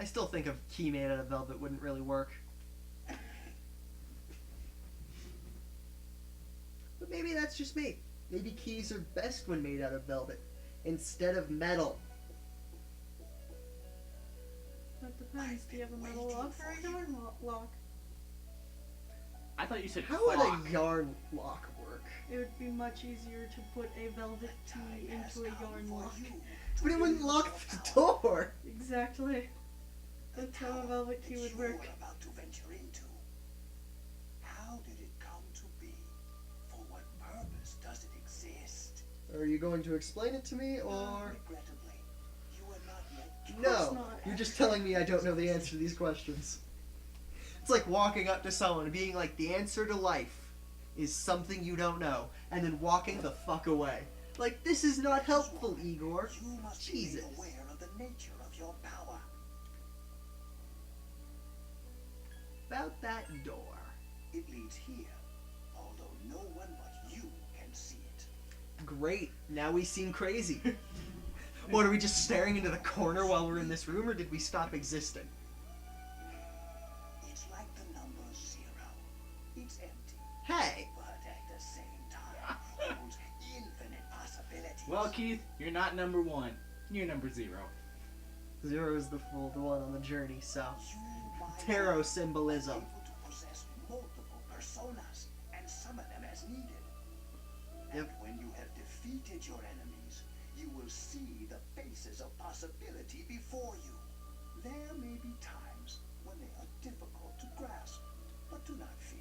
I still think a key made out of velvet wouldn't really work. But maybe that's just me. Maybe keys are best when made out of velvet instead of metal. That depends. Do you have a metal lock or a yarn lock? I thought you said How would clock. a yarn lock work? It would be much easier to put a velvet key into a yarn lock. But it wouldn't lock the door. Exactly. That's how a velvet key would work. You are about to venture into. How did it come to be? For what purpose does it exist? Are you going to explain it to me, or... Regrettably, you are not yet. No, not. you're just telling me I don't know the answer to these questions. It's like walking up to someone and being like, the answer to life is something you don't know, and then walking the fuck away. Like, this is not helpful, Igor. You must Jesus. be aware of the nature of your power. About that door. It leads here, although no one but you can see it. Great, now we seem crazy. What, are we just staring into the corner while we're in this room, or did we stop existing? It's like the number 0. It's empty, Hey! but at the same time holds infinite possibilities. Well, Keith, you're not number 1. You're number 0. 0 is the one on the journey, so... You might Tarot be symbolism. able to possess multiple personas and summon them as needed. And Yep. when you have defeated your enemies, you will see the faces of possibility before you. There may be times when they are difficult to grasp, but do not fear.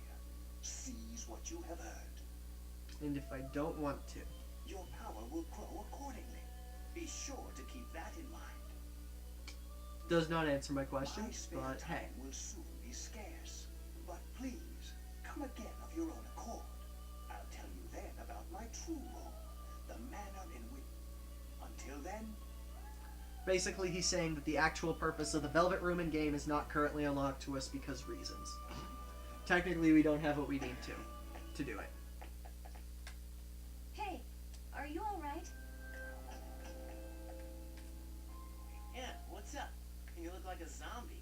Seize what you have earned. And if I don't want to? Your power will grow accordingly. Be sure to keep that in mind. Does not answer my question, My spare but time hey. will soon be scarce. But please, come again of your own accord. I'll tell you then about my true role, the manner in which... Until then, Basically, he's saying that the actual purpose of the Velvet Room in game is not currently unlocked to us because reasons. Technically, we don't have what we need to do it. Hey, are you alright? Yeah, what's up? You look like a zombie.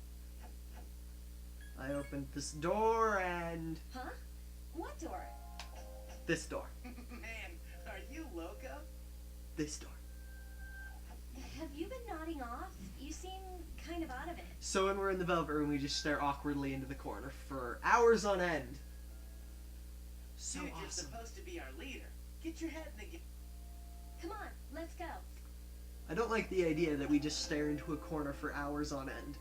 I opened this door and Huh? What door? this door. Man, are you loco? This door. Have you been nodding off? You seem kind of out of it. So when we're in the Velvet Room, we just stare awkwardly into the corner for hours on end. So Dude, you're awesome. supposed to be our leader. Get your head in the game. Come on, let's go. I don't like the idea that we just stare into a corner for hours on end.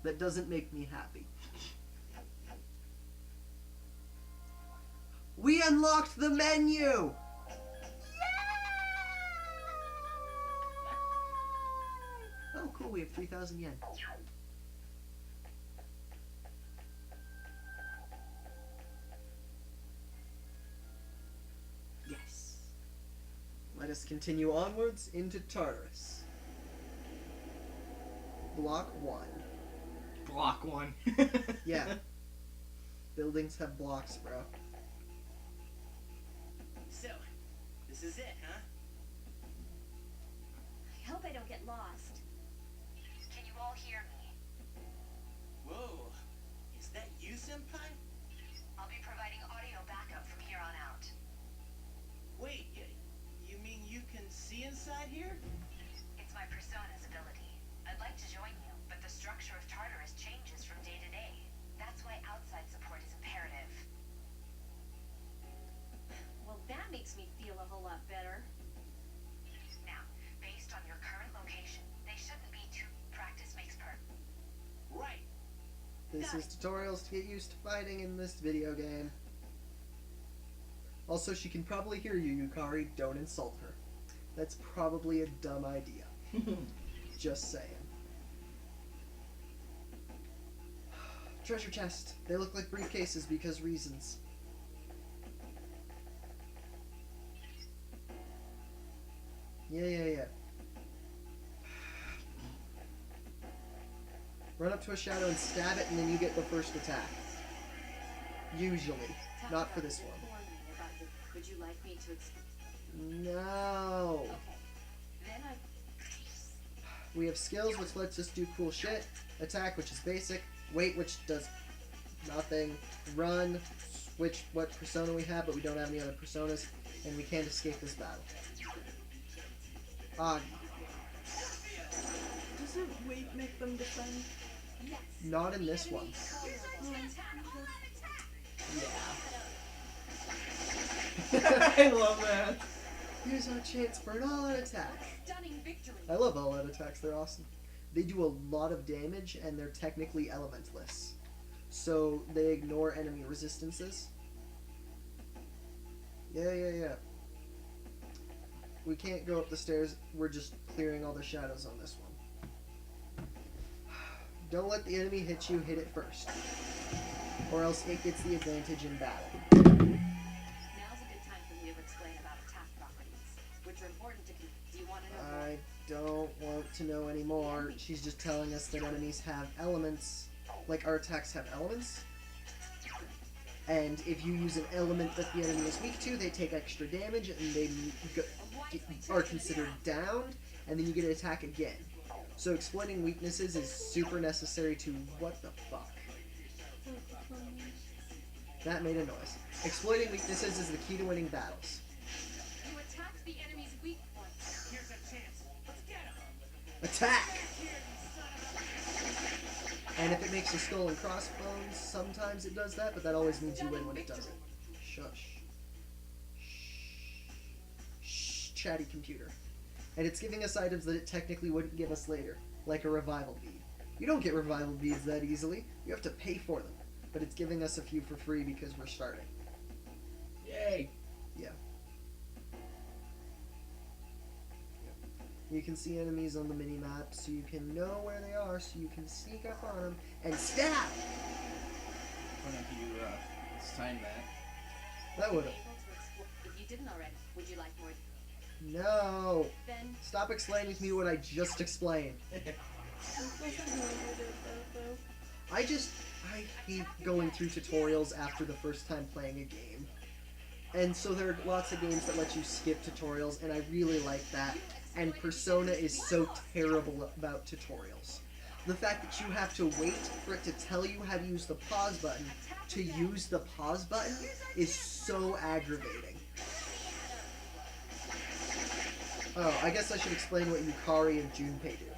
That doesn't make me happy. We unlocked the menu! Oh, cool, we have 3,000 yen. Yes. Let us continue onwards into Tartarus. Block 1. Block 1. Yeah. Buildings have blocks, bro. So, this is it, huh? I hope I don't get lost. Can you all hear me? Whoa. Is that you, Senpai? I'll be providing audio backup from here on out. Wait, you mean you can see inside here? It's my Persona's ability. I'd like to join you, but the structure of Tartarus changes from day to day. That's why outside support is imperative. Well, that makes me feel a whole lot better. Now, based on your current location, they shouldn't be too practice makes perfect. Right. This is tutorials to get used to fighting in this video game. Also, she can probably hear you, Yukari. Don't insult her. That's probably a dumb idea. Just saying. Treasure chest. They look like briefcases because reasons. Yeah. Run up to a shadow and stab it, and then you get the first attack. Usually. Not for this one. Would you like me to explain? No. Okay. Then We have skills, which lets us do cool shit. Attack, which is basic. Wait, which does nothing. Run, which what persona we have, but we don't have any other personas. And we can't escape this battle. Doesn't weight make them defend? Not in this one. Yeah. I love that. Here's our chance for an all-out attack. Stunning victory. I love all-out attacks. They're awesome. They do a lot of damage, and they're technically elementless. So they ignore enemy resistances. Yeah. We can't go up the stairs. We're just clearing all the shadows on this one. Don't let the enemy hit you. Hit it first. Or else it gets the advantage in battle. Now's a good time for me to explain about attack properties, which are important to do you want to know? I don't want to know anymore. She's just telling us that enemies have elements. Like, our attacks have elements. And if you use an element that the enemy is weak to, they take extra damage, and they are considered downed, and then you get to attack again. So exploiting weaknesses is super necessary to... What the fuck? That made a noise. Exploiting weaknesses is the key to winning battles. You attack the enemy's weak points. Here's a chance. Let's get him. Attack! And if it makes a skull and crossbones, sometimes it does that, but that always means you win when it doesn't. Shush. Shh, chatty computer. And it's giving us items that it technically wouldn't give us later, like a revival bead. You don't get revival beads that easily. You have to pay for them. But it's giving us a few for free because we're starting. Yay. Yeah. You can see enemies on the mini-map, so you can know where they are, so you can sneak up on them and stab! Why don't you sign that? That would've... If you didn't already, would you like more? No! Then Stop explaining to me what I just explained. I wasn't know who did that though. I hate going through tutorials after the first time playing a game. And so there are lots of games that let you skip tutorials, and I really like that. And Persona is so terrible about tutorials. The fact that you have to wait for it to tell you how to use the pause button to use the pause button is so aggravating. Oh, I guess I should explain what Yukari and Junpei do.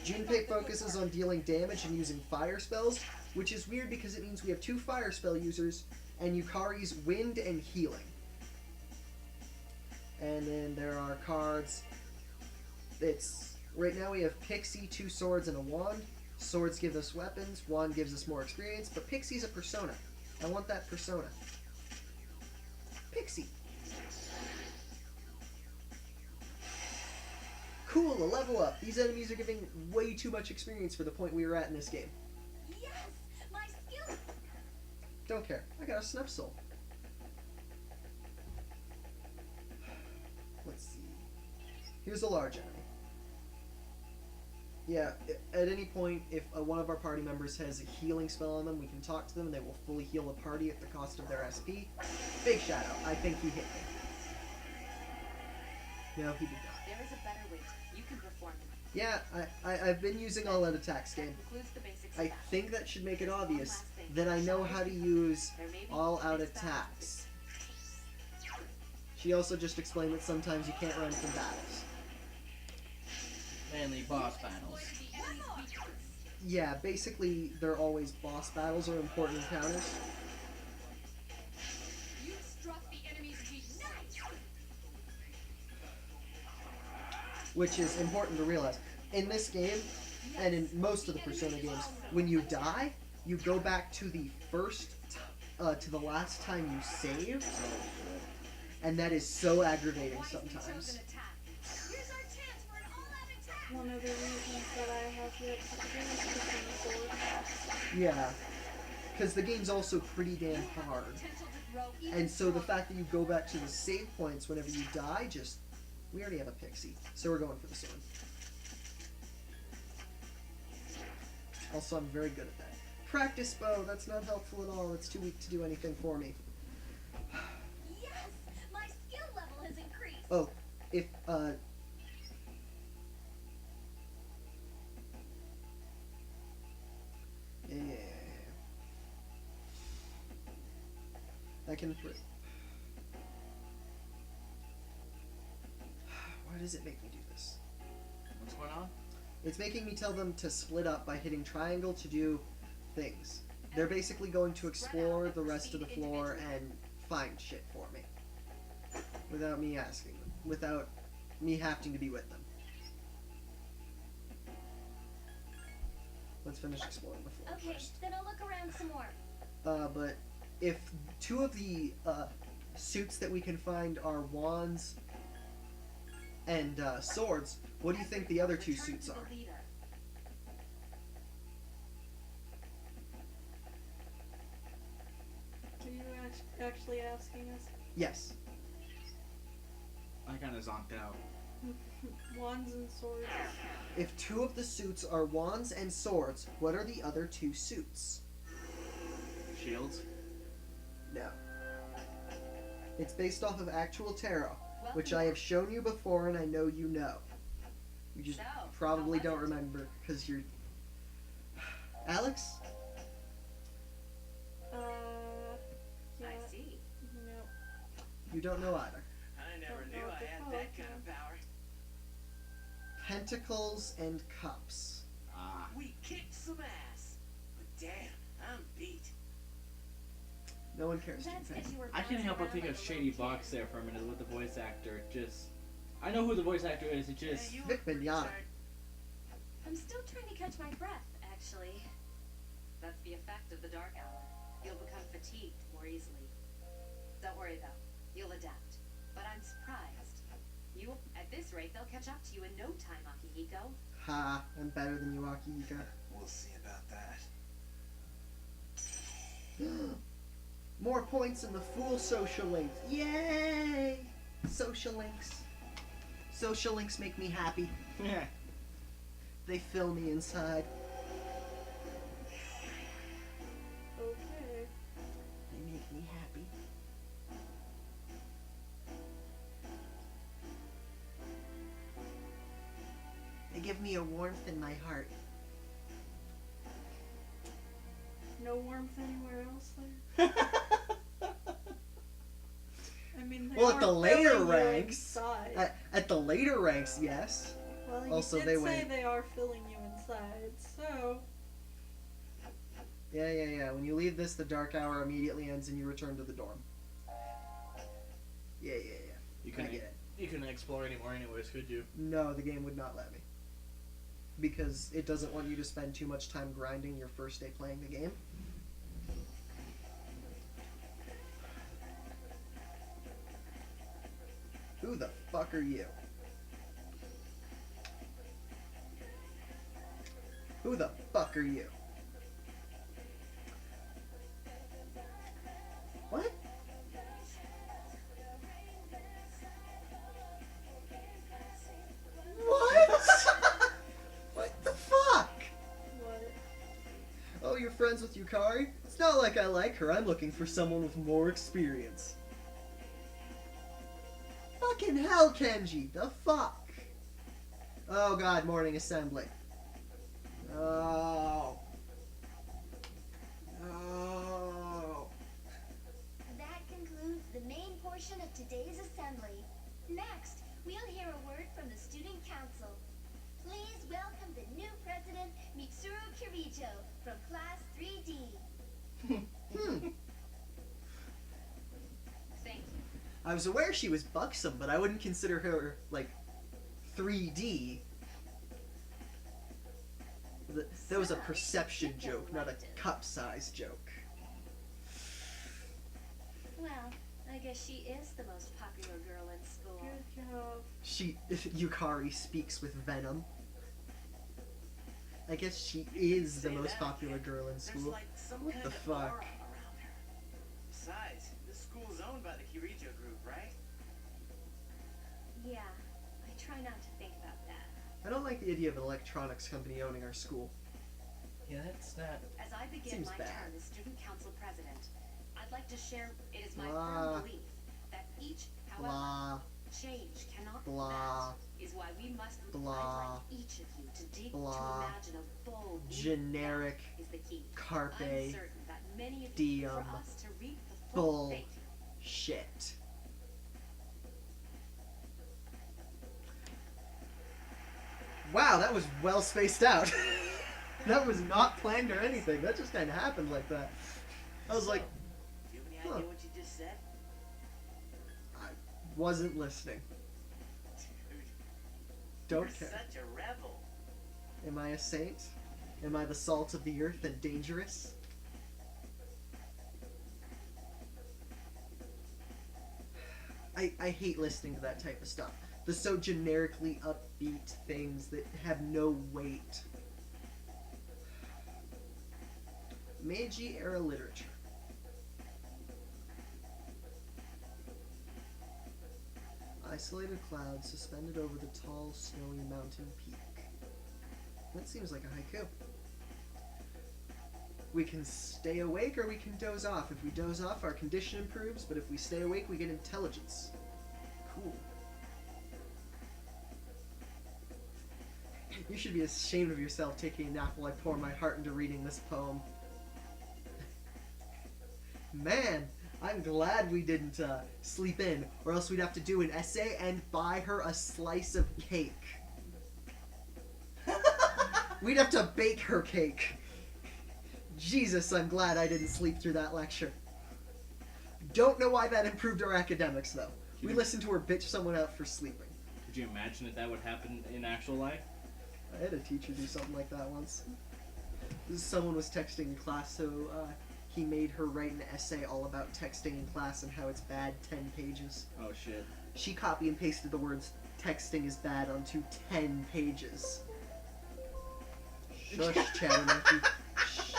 Junpei focuses on dealing damage and using fire spells, which is weird because it means we have two fire spell users, and Yukari's wind and healing. And then there are cards. Right now we have Pixie, 2 swords, and a wand. Swords give us weapons, wand gives us more experience, but Pixie's a persona. I want that persona. Pixie. Cool, a level up. These enemies are giving way too much experience for the point we were at in this game. yes, my skill. Don't care. I got a snuff soul. Let's see. Here's a large enemy. Yeah, at any point, if one of our party members has a healing spell on them, we can talk to them and they will fully heal the party at the cost of their SP. Big Shadow. I think he hit me. No, he did not. There is a better way. You can perform. Yeah, I've been using all-out attacks, game. Includes the basics. I think that should make it obvious that I know how to use all-out attacks. She also just explained that sometimes you can't run from battles. Mainly boss battles. Yeah, basically, they're always boss battles or important encounters. You struck the enemy's weakness. Which is important to realize. In this game, and in most of the Persona games, when you die, you go back to the to the last time you saved, and that is so aggravating sometimes. One of the reasons that I have yet to finish Persona 4. Yeah, because the game's also pretty damn hard. And so the fact that you go back to the save points whenever you die, we already have a Pixie, so we're going for the sword. Also, I'm very good at that. Practice bow, that's not helpful at all. It's too weak to do anything for me. Yes, my skill level has increased. Oh, if, thinking through. Why does it make me do this? What's going on? It's making me tell them to split up by hitting triangle to do things. They're basically going to explore the rest of the floor and find shit for me. Without me asking them. Without me having to be with them. Let's finish exploring the floor Okay, first. then I'll look around some more. But if two of the suits that we can find are wands and swords, what do you think the other two Return suits to the are? leader. Are you actually asking us? Yes. I kind of zonked out. Wands and swords. If two of the suits are wands and swords, what are the other two suits? Shields? No. It's based off of actual tarot, Welcome which I have shown you before and I know you know. You just So, probably how don't was it? remember because you're... Alex? Yeah. I see. No. You don't know either. I never Don't know knew what I they're had called, that kind of power. Pentacles and cups. Ah. We kicked some ass. But damn, I'm beat. No one cares. That's Jinpei. 'cause you were I can't bouncing help but around think like of a Shady little Box kid. there for a minute with the voice actor. Just, I know who the voice actor is. It just, Hey, you Vic look Mignogna. pretty I'm still trying to catch my breath, actually. That's the effect of the dark hour. You'll become fatigued more easily. Don't worry though, you'll adapt. But I'm surprised. At this rate, they'll catch up to you in no time, Akihiko. Ha, I'm better than you, Akihiko. We'll see about that. More points in the Fool Social Links. Yay! Social links. Social links make me happy. yeah. They fill me inside. Okay. They make me happy. They give me a warmth in my heart. No warmth anywhere else there? I mean, they Well, at are the later filling you ranks, inside. At the later ranks, yes. Well, you also, did they say went- they are filling you inside, so... Yeah. When you leave this, the dark hour immediately ends and you return to the dorm. Yeah. You I couldn't, get it. you couldn't explore anymore anyways, could you? No, the game would not let me. Because it doesn't want you to spend too much time grinding your first day playing the game. Who the fuck are you? Who the fuck are you? What? What? What the fuck? What? Oh, you're friends with Yukari? It's not like I like her. I'm looking for someone with more experience. Fucking hell, Kenji. The fuck? Oh god, morning assembly. Oh. Oh. That concludes the main portion of today's assembly. Next, we'll hear a word from the student council. Please welcome the new president, Mitsuru Kirijo, from class 3D. Thank you. I was aware she was buxom, but I wouldn't consider her, like, 3D. That was a perception joke, not a cup size joke. Well, I guess she is the most popular girl in school. Good job. Yukari speaks with venom. I guess she is the Say most that popular again. girl in There's school. like some What kind the of fuck? aura around her. Besides, this school's owned by the Kirijo group, right? Yeah, I try not to think about that. I don't like the idea of an electronics company owning our school. Yeah, that's not. As I begin Seems my bad. term as student council president, I'd like to share it is my Blah. firm belief that each, however, Blah, change cannot Blah. That is why we must Blah. I'd like each of you to dig Blah. to imagine a bold new generic, path is the key. carpe, I'm certain that many of you diem, for us to reap the full bull, fate Shit. Wow, that was well spaced out. That was not planned or anything. That just kind of happened like that. I was like, Do you have any Huh. idea what you just said? I wasn't listening. Dude, Don't you're care. such a rebel. Am I a saint? Am I the salt of the earth and dangerous? I hate listening to that type of stuff. The so generically upbeat things that have no weight. Meiji era literature. Isolated clouds suspended over the tall, snowy mountain peak. That seems like a haiku. We can stay awake or we can doze off. If we doze off, our condition improves, but if we stay awake, we get intelligence. Cool. You should be ashamed of yourself taking a nap while I pour my heart into reading this poem. Man, I'm glad we didn't sleep in, or else we'd have to do an essay and buy her a slice of cake. We'd have to bake her cake. Jesus, I'm glad I didn't sleep through that lecture. Don't know why that improved our academics, though. We listened to her bitch someone out for sleeping. Could you imagine if that would happen in actual life? I had a teacher do something like that once. Someone was texting in class, so he made her write an essay all about texting in class and how it's bad 10 pages. Oh shit. She copy and pasted the words texting is bad onto 10 pages. Shush, Chattanooga. Shh.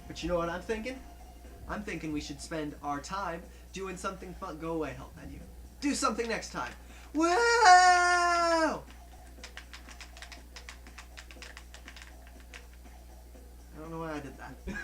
But you know what I'm thinking? I'm thinking we should spend our time doing something fun. Go away, help menu. Do something next time. Whoa!